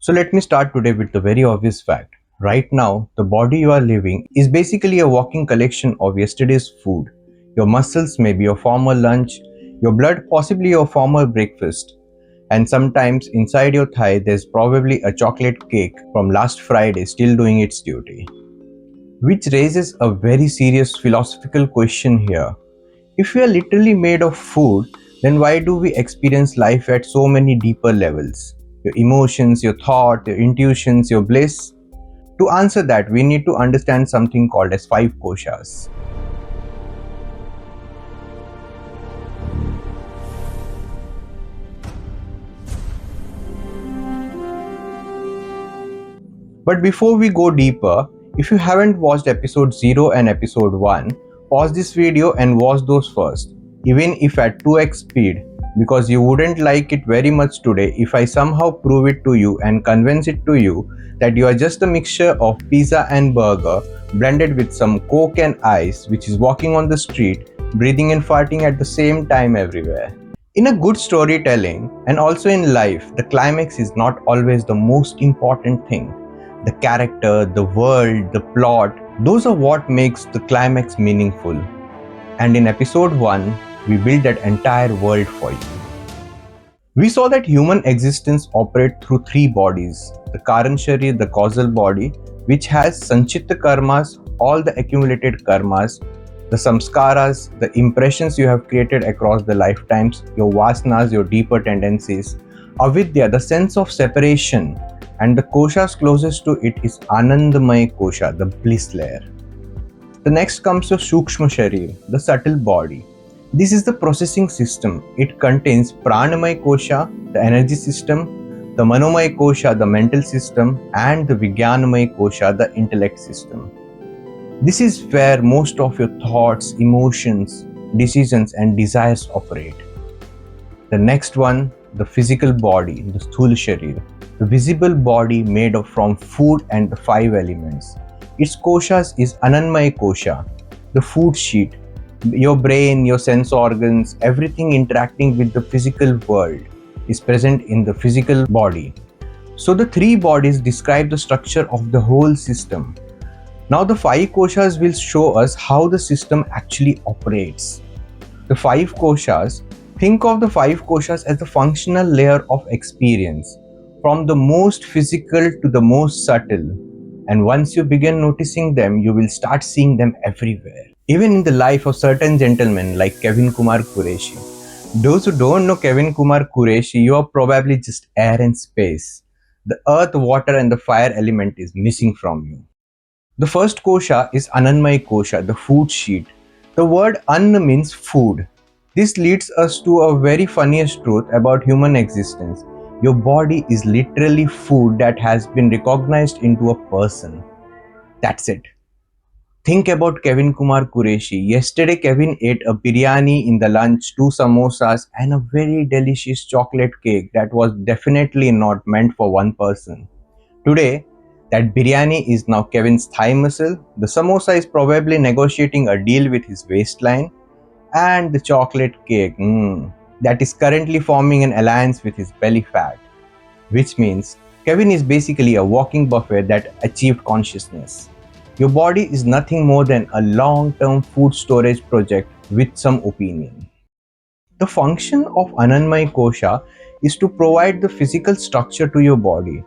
So let me start today with the very obvious fact. Right now, the body you are living is basically a walking collection of yesterday's food. Your muscles may be your former lunch, your blood possibly your former breakfast, and sometimes inside your thigh there's probably a chocolate cake from last Friday still doing its duty. Which raises a very serious philosophical question here. If we are literally made of food, then why do we experience life at so many deeper levels? Your emotions, your thought, your intuitions, your bliss? To answer that, we need to understand something called as Five Koshas. But before we go deeper, if you haven't watched episode 0 and episode 1, pause this video and watch those first, even if at 2x speed, because you wouldn't like it very much today if I somehow prove it to you and convince it to you that you are just a mixture of pizza and burger blended with some coke and ice, which is walking on the street, breathing and farting at the same time everywhere. In a good storytelling and also in life, the climax is not always the most important thing. The character, the world, the plot, those are what makes the climax meaningful. And in episode 1, we built that entire world for you. We saw that human existence operates through three bodies. The Karan Sharir, the causal body, which has Sanchita karmas, all the accumulated karmas, the samskaras, the impressions you have created across the lifetimes, your vasanas, your deeper tendencies, avidya, the sense of separation, and the koshas closest to it is Anandamaya Kosha, the bliss layer. The next comes your Sukshma Sharir, the subtle body. This is the processing system. It contains Pranamaya Kosha, the energy system, the Manomaya Kosha, the mental system, and the Vijnanamaya Kosha, the intellect system. This is where most of your thoughts, emotions, decisions, and desires operate. The next one, the physical body, the Sthula Sharir, the visible body made of from food and the five elements. Its koshas is Annamaya Kosha, the food sheet, your brain, your sense organs, everything interacting with the physical world is present in the physical body. So the three bodies describe the structure of the whole system. Now the five koshas will show us how the system actually operates. The five koshas, think of the five koshas as the functional layer of experience, from the most physical to the most subtle. And once you begin noticing them, you will start seeing them everywhere. Even in the life of certain gentlemen like Kevin Kumar Qureshi. Those who don't know Kevin Kumar Qureshi, you are probably just air and space. The earth, water and the fire element is missing from you. The first kosha is Anandamaya Kosha, the food sheet. The word Anna means food. This leads us to a very funniest truth about human existence. Your body is literally food that has been recognized into a person. That's it. Think about Kevin Kumar Qureshi. Yesterday, Kevin ate a biryani in the lunch, 2 samosas, and a very delicious chocolate cake that was definitely not meant for one person. Today, that biryani is now Kevin's thigh muscle, the samosa is probably negotiating a deal with his waistline, and the chocolate cake, that is currently forming an alliance with his belly fat. Which means Kevin is basically a walking buffet that achieved consciousness. Your body is nothing more than a long-term food storage project with some opinion. The function of Anandamaya Kosha is to provide the physical structure to your body.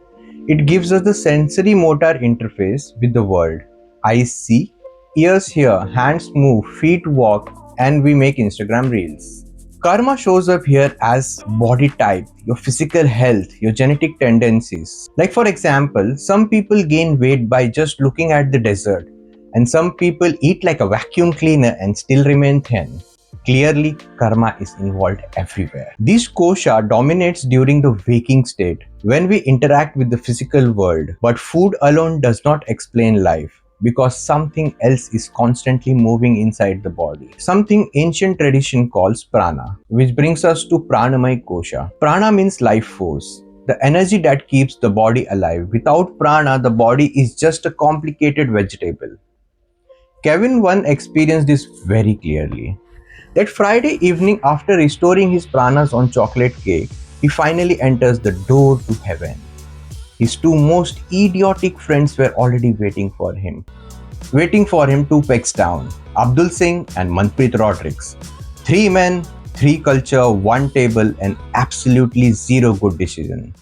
It gives us the sensory motor interface with the world. Eyes see, ears hear, hands move, feet walk, and we make Instagram reels. Karma shows up here as body type, your physical health, your genetic tendencies. Like for example, some people gain weight by just looking at the desert, and some people eat like a vacuum cleaner and still remain thin. Clearly, karma is involved everywhere. This kosha dominates during the waking state, when we interact with the physical world. But food alone does not explain life, because something else is constantly moving inside the body. Something ancient tradition calls prana, which brings us to Pranamaya Kosha. Prana means life force, the energy that keeps the body alive. Without prana, the body is just a complicated vegetable. Kevin once experienced this very clearly. That Friday evening, after restoring his pranas on chocolate cake, he finally enters the door to heaven. His two most idiotic friends were already waiting for him 2 pegs down. Abdul Singh and Manpreet Rodrigues. 3 men, 3 culture, 1 table, and absolutely zero good decision.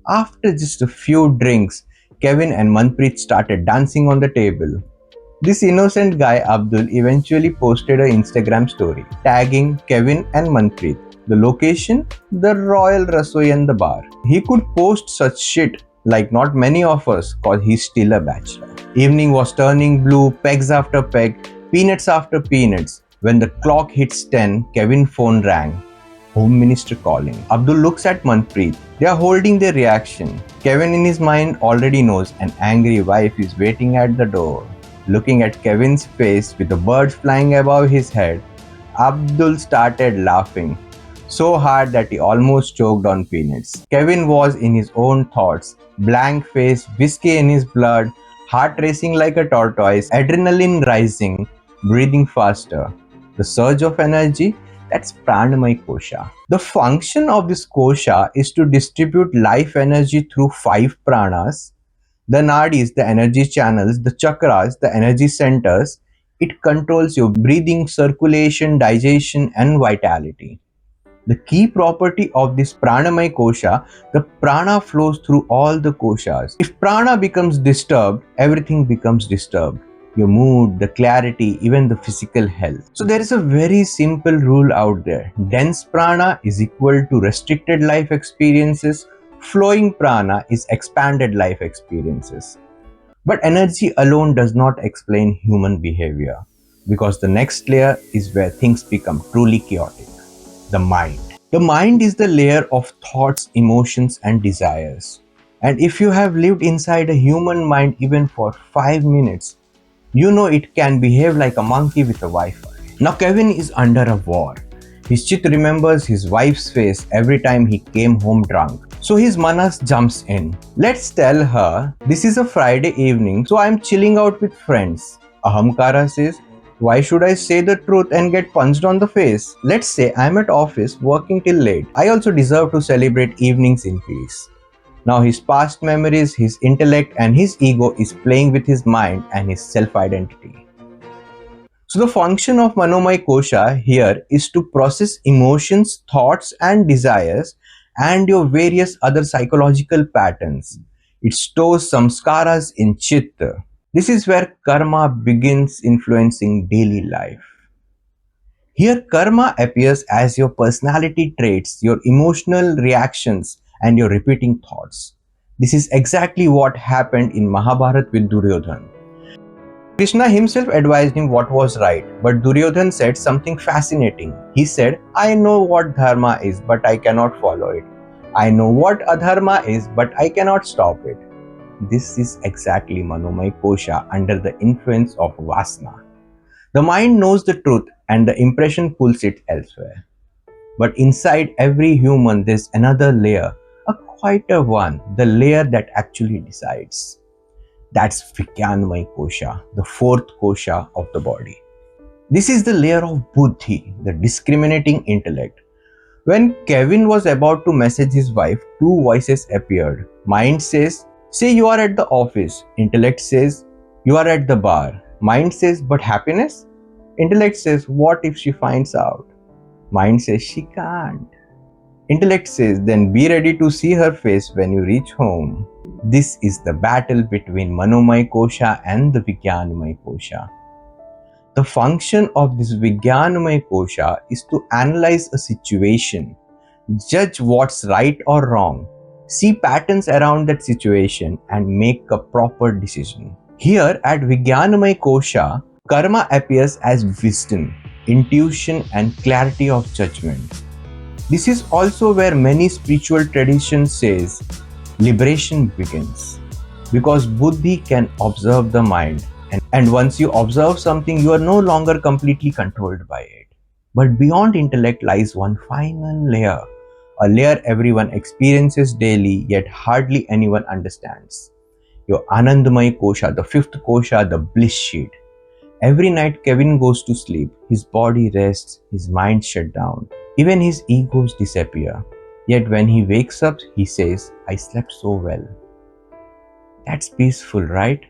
After just a few drinks, Kevin and Manpreet started dancing on the table. This innocent guy Abdul eventually posted an Instagram story tagging Kevin and Manpreet. The location? The Royal Rasoi and the bar. He could post such shit like not many of us cause he's still a bachelor. Evening was turning blue, pegs after peg, peanuts after peanuts. When the clock hits 10, Kevin's phone rang. Home Minister calling. Abdul looks at Manpreet. They are holding their reaction. Kevin in his mind already knows an angry wife is waiting at the door. Looking at Kevin's face with the birds flying above his head, Abdul started laughing so hard that he almost choked on peanuts. Kevin was in his own thoughts, blank face, whiskey in his blood, heart racing like a tortoise, adrenaline rising, breathing faster. The surge of energy, that's Pranamaya Kosha. The function of this kosha is to distribute life energy through 5 pranas. The nadis, the energy channels, the chakras, the energy centers. It controls your breathing, circulation, digestion, and vitality. The key property of this Pranamaya Kosha, the prana flows through all the koshas. If prana becomes disturbed, everything becomes disturbed. Your mood, the clarity, even the physical health. So there is a very simple rule out there. Dense prana is equal to restricted life experiences. Flowing prana is expanded life experiences. But energy alone does not explain human behavior, because the next layer is where things become truly chaotic. The mind. The mind is the layer of thoughts, emotions, and desires. And if you have lived inside a human mind even for 5 minutes, you know it can behave like a monkey with a Wi-Fi. Now Kevin is under a war. His chit remembers his wife's face every time he came home drunk. So his manas jumps in. Let's tell her this is a Friday evening, so I'm chilling out with friends. Ahamkara says, why should I say the truth and get punched on the face? Let's say I'm at office working till late. I also deserve to celebrate evenings in peace. Now his past memories, his intellect, and his ego is playing with his mind and his self-identity. So the function of Manomaya Kosha here is to process emotions, thoughts, and desires and your various other psychological patterns. It stores samskaras in chitta. This is where karma begins influencing daily life. Here karma appears as your personality traits, your emotional reactions, and your repeating thoughts. This is exactly what happened in Mahabharata with Duryodhana. Krishna himself advised him what was right, but Duryodhana said something fascinating. He said, I know what dharma is, but I cannot follow it. I know what adharma is, but I cannot stop it. This is exactly Manomaya Kosha under the influence of Vasana. The mind knows the truth and the impression pulls it elsewhere. But inside every human, there's another layer, a quieter one, the layer that actually decides. That's Vijnanamaya Kosha, the 4th kosha of the body. This is the layer of buddhi, the discriminating intellect. When Kevin was about to message his wife, two voices appeared. Mind says, say you are at the office. Intellect says, you are at the bar. Mind says, but happiness? Intellect says, what if she finds out? Mind says, she can't. Intellect says, then be ready to see her face when you reach home. This is the battle between Manomaya Kosha and the Vijnanamaya Kosha. The function of this Vijnanamaya Kosha is to analyze a situation, judge what's right or wrong, see patterns around that situation, and make a proper decision. Here at Vijnanamaya Kosha, karma appears as wisdom, intuition, and clarity of judgment. This is also where many spiritual traditions says liberation begins, because buddhi can observe the mind, and once you observe something, you are no longer completely controlled by it. But beyond intellect lies one final layer, a layer everyone experiences daily yet hardly anyone understands. Your Anandamaya Kosha, the 5th kosha, the bliss sheet. Every night Kevin goes to sleep, his body rests, his mind shut down, even his egos disappear. Yet when he wakes up, he says, I slept so well. That's peaceful, right?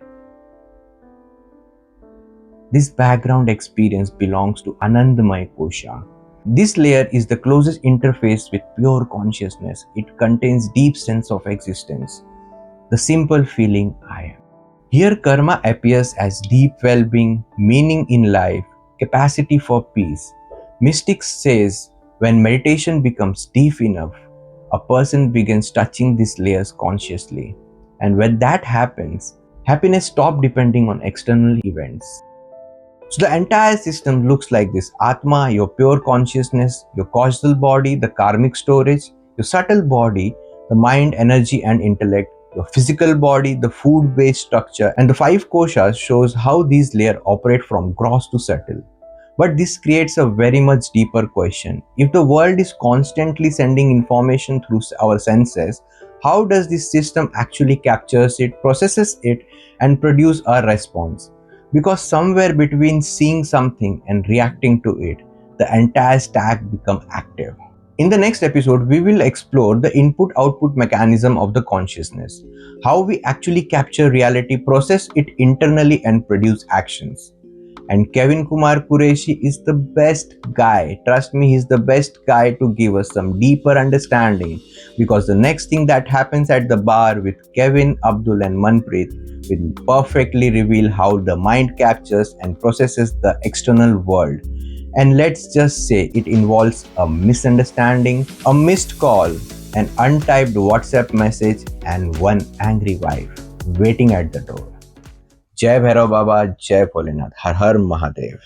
This background experience belongs to Anandamaya Kosha. This layer is the closest interface with pure consciousness. It contains deep sense of existence, the simple feeling I am. Here karma appears as deep well-being, meaning in life, capacity for peace. Mystics says when meditation becomes deep enough, a person begins touching these layers consciously. And when that happens, happiness stops depending on external events. So the entire system looks like this: Atma, your pure consciousness; your causal body, the karmic storage; your subtle body, the mind, energy, and intellect; your physical body, the food-based structure; and the five koshas shows how these layers operate from gross to subtle. But this creates a very much deeper question. If the world is constantly sending information through our senses, how does this system actually captures it, processes it, and produce a response? Because somewhere between seeing something and reacting to it, the entire stack becomes active. In the next episode, we will explore the input-output mechanism of the consciousness, how we actually capture reality, process it internally, and produce actions. And Kevin Kumar Qureshi is the best guy. Trust me, he's the best guy to give us some deeper understanding, because the next thing that happens at the bar with Kevin, Abdul, and Manpreet will perfectly reveal how the mind captures and processes the external world. And let's just say it involves a misunderstanding, a missed call, an untyped WhatsApp message, and one angry wife waiting at the door. जय भैरव बाबा, जय भोलेनाथ, हर हर महादेव।